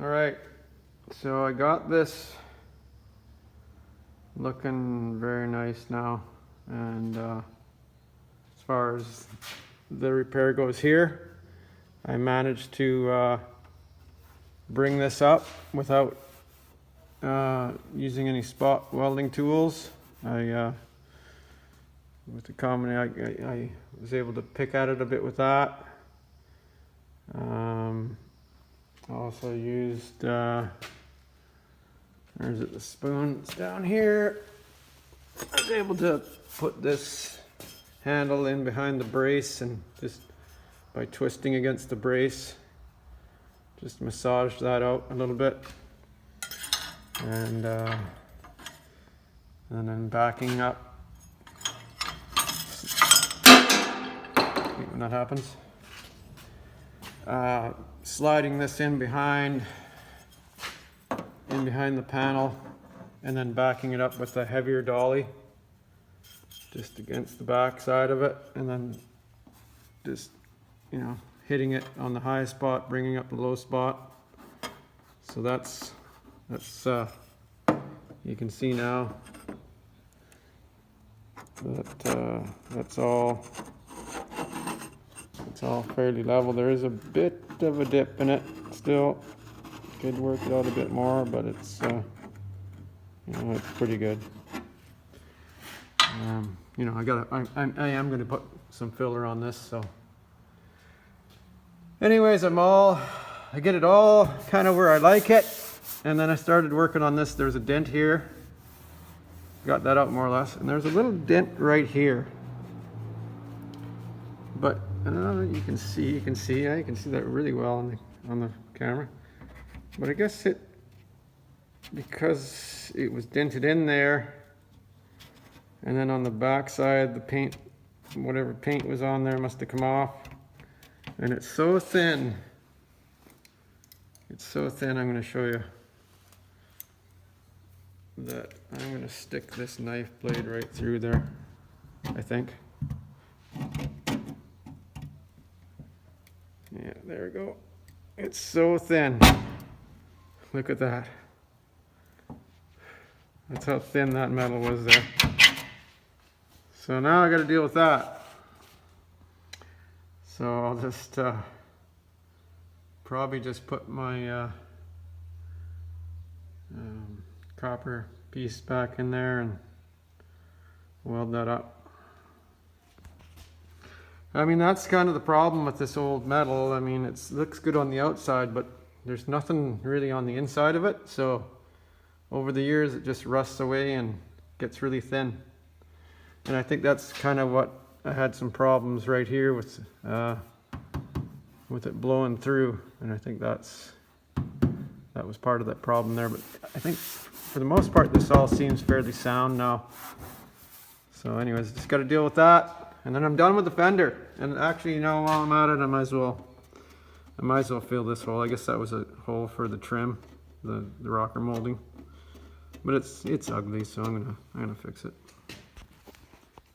Alright, so I got this looking very nice now, and as far as the repair goes here, I managed to bring this up without using any spot welding tools. With the combination, I was able to pick at it a bit with that. Also used, where is it, the spoon? It's down here. I was able to put this handle in behind the brace, and just by twisting against the brace, just massage that out a little bit. And then backing up. When that happens. Sliding this in behind the panel, and then backing it up with a heavier dolly just against the back side of it, and then just, you know, hitting it on the high spot, bringing up the low spot. So that's you can see now that it's all fairly level. There is a bit of a dip in it still. Could work it out a bit more, but it's you know, it's pretty good. You know, I am going to put some filler on this. So anyways, I get it all kind of where I like it, and then I started working on this. There's a dent here, got that out more or less, and there's a little dent right here, but you can see that really well on the camera. But I guess because it was dented in there, and then on the back side, the paint, whatever paint was on there must have come off, and it's so thin. It's so thin, I'm going to show you that I'm going to stick this knife blade right through there, I think. Yeah, there we go. It's so thin. Look at that. That's how thin that metal was there. So now I got to deal with that. So I'll just probably just put my copper piece back in there and weld that up. I mean, that's kind of the problem with this old metal. I mean, it looks good on the outside, but there's nothing really on the inside of it. So over the years, it just rusts away and gets really thin. And I think that's kind of what I had some problems right here with it blowing through. And I think that was part of that problem there. But I think for the most part, this all seems fairly sound now. So anyways, just got to deal with that. And then I'm done with the fender. And actually, you know, while I'm at it, I might as well fill this hole. I guess that was a hole for the trim, the rocker molding. But it's ugly, so I'm gonna fix it.